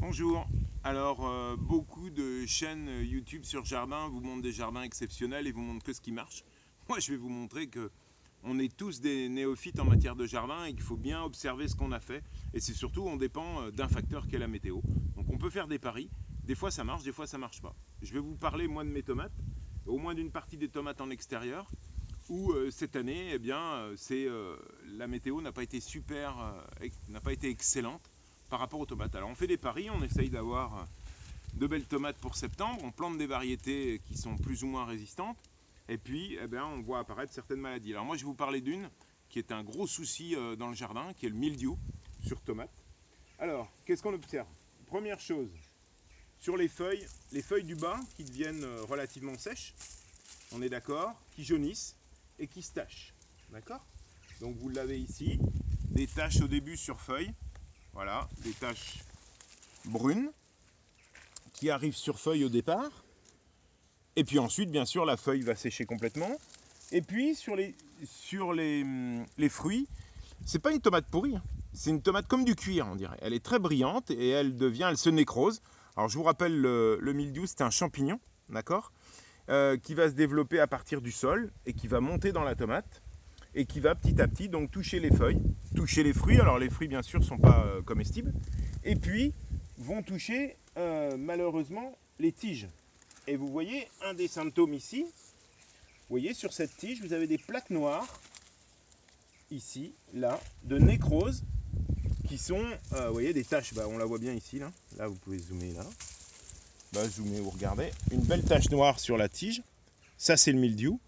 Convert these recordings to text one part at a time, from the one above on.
Bonjour. Alors, beaucoup de chaînes YouTube sur jardin vous montrent des jardins exceptionnels et vous montrent que ce qui marche. Moi, je vais vous montrer que on est tous des néophytes en matière de jardin et qu'il faut bien observer ce qu'on a fait. Et c'est surtout, on dépend d'un facteur qu'est la météo. Donc, on peut faire des paris. Des fois, ça marche, des fois, ça marche pas. Je vais vous parler, moi, de mes tomates, au moins d'une partie des tomates en extérieur, où cette année, eh bien, la météo n'a pas été n'a pas été excellente par rapport aux tomates. Alors on fait des paris, on essaye d'avoir de belles tomates pour septembre, on plante des variétés qui sont plus ou moins résistantes, et puis eh bien, on voit apparaître certaines maladies. Alors moi je vais vous parler d'une qui est un gros souci dans le jardin, qui est le mildiou sur tomates. Alors, qu'est-ce qu'on observe? Première chose, sur les feuilles du bas qui deviennent relativement sèches, on est d'accord, qui jaunissent et qui se tachent. D'accord? Donc vous l'avez ici, des taches au début sur feuilles. Voilà, des taches brunes qui arrivent sur feuille au départ. Et puis ensuite, bien sûr, la feuille va sécher complètement. Et puis sur les fruits, c'est pas une tomate pourrie, hein. C'est une tomate comme du cuir, on dirait. Elle est très brillante et elle se nécrose. Alors je vous rappelle, le mildiou, c'est un champignon, d'accord, qui va se développer à partir du sol et qui va monter dans la tomate et qui va petit à petit donc toucher les feuilles, toucher les fruits. Alors les fruits bien sûr ne sont pas comestibles, et puis vont toucher malheureusement les tiges. Et vous voyez un des symptômes ici, vous voyez sur cette tige vous avez des plaques noires, ici, là, de nécrose, qui sont, vous voyez des taches, on la voit bien ici, là vous pouvez zoomer là, zoomer, vous regardez, une belle tache noire sur la tige, ça c'est le mildiou.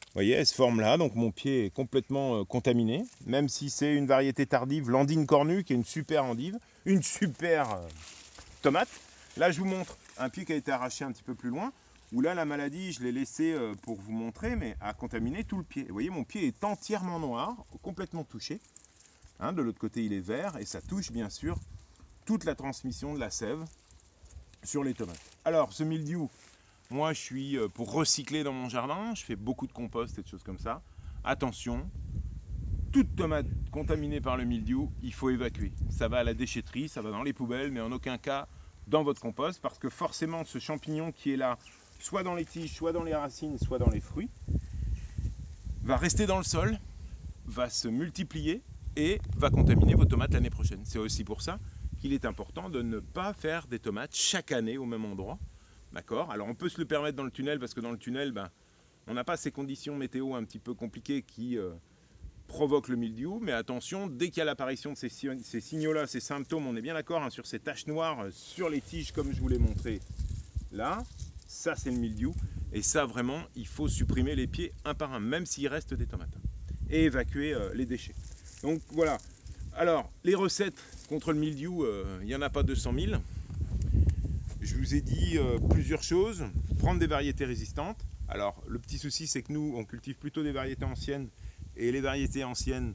Vous voyez, elle se forme là, donc mon pied est complètement contaminé, même si c'est une variété tardive, l'Andine cornue, qui est une super endive, une super tomate. Là, je vous montre un pied qui a été arraché un petit peu plus loin, où là, la maladie, je l'ai laissé pour vous montrer, mais a contaminé tout le pied. Et vous voyez, mon pied est entièrement noir, complètement touché. Hein, de l'autre côté, il est vert, et ça touche bien sûr toute la transmission de la sève sur les tomates. Alors, ce mildiou, moi, je suis pour recycler dans mon jardin, je fais beaucoup de compost et de choses comme ça. Attention, toute tomate contaminée par le mildiou, il faut évacuer. Ça va à la déchetterie, ça va dans les poubelles, mais en aucun cas dans votre compost, parce que forcément, ce champignon qui est là, soit dans les tiges, soit dans les racines, soit dans les fruits, va rester dans le sol, va se multiplier et va contaminer vos tomates l'année prochaine. C'est aussi pour ça qu'il est important de ne pas faire des tomates chaque année au même endroit. D'accord. Alors on peut se le permettre dans le tunnel, parce que dans le tunnel, on n'a pas ces conditions météo un petit peu compliquées qui provoquent le mildiou. Mais attention, dès qu'il y a l'apparition de ces signaux-là, ces symptômes, on est bien d'accord, hein, sur ces taches noires sur les tiges comme je vous l'ai montré là, ça c'est le mildiou. Et ça vraiment, il faut supprimer les pieds un par un, même s'il reste des tomates. Et évacuer les déchets. Donc voilà. Alors, les recettes contre le mildiou, il n'y en a pas 200 000. Je vous ai dit plusieurs choses. Prendre des variétés résistantes. Alors, le petit souci, c'est que nous, on cultive plutôt des variétés anciennes. Et les variétés anciennes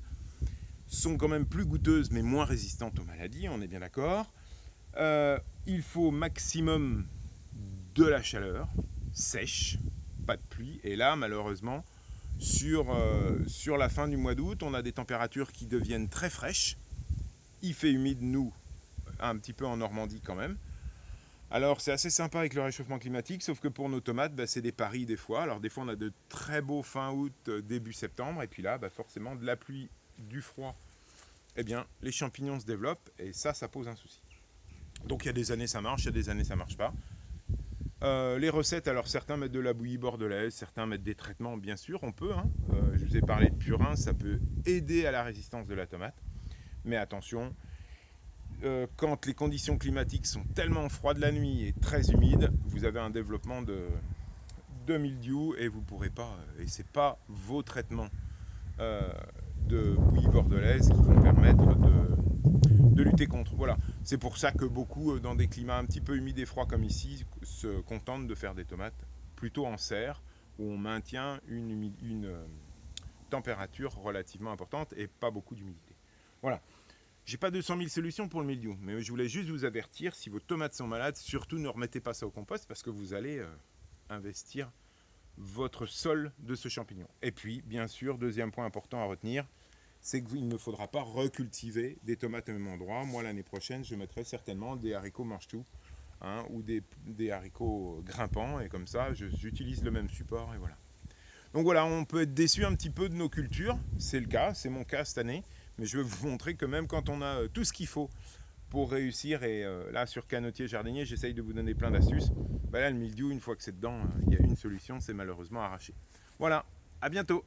sont quand même plus goûteuses, mais moins résistantes aux maladies, on est bien d'accord. Il faut maximum de la chaleur, sèche, pas de pluie. Et là, malheureusement, sur la fin du mois d'août, on a des températures qui deviennent très fraîches. Il fait humide, nous, un petit peu en Normandie quand même. Alors c'est assez sympa avec le réchauffement climatique, sauf que pour nos tomates, c'est des paris des fois. Alors des fois on a de très beaux fin août, début septembre, et puis là forcément de la pluie, du froid, eh bien les champignons se développent, et ça pose un souci. Donc il y a des années ça marche, il y a des années ça marche pas. Les recettes, alors certains mettent de la bouillie bordelaise, certains mettent des traitements, bien sûr, on peut. Hein. Je vous ai parlé de purin, ça peut aider à la résistance de la tomate. Mais attention, quand les conditions climatiques sont tellement froides la nuit et très humides, vous avez un développement de mildiou et vous pourrez pas, et c'est pas vos traitements de bouillie bordelaise qui vont permettre de lutter contre. Voilà, c'est pour ça que beaucoup dans des climats un petit peu humides et froids comme ici se contentent de faire des tomates plutôt en serre, où on maintient une température relativement importante et pas beaucoup d'humidité. Voilà. J'ai pas 200 000 solutions pour le mildiou, mais je voulais juste vous avertir, si vos tomates sont malades, surtout ne remettez pas ça au compost, parce que vous allez investir votre sol de ce champignon. Et puis, bien sûr, deuxième point important à retenir, c'est qu'il ne faudra pas recultiver des tomates au même endroit. Moi, l'année prochaine, je mettrai certainement des haricots mange-tout, hein, ou des haricots grimpants, et comme ça, j'utilise le même support, et voilà. Donc voilà, on peut être déçu un petit peu de nos cultures, c'est le cas, c'est mon cas cette année, mais je vais vous montrer que même quand on a tout ce qu'il faut pour réussir, et là sur Canotier Jardinier, j'essaye de vous donner plein d'astuces. Bah là, le mildiou, une fois que c'est dedans, il y a une solution, c'est malheureusement arracher. Voilà, à bientôt.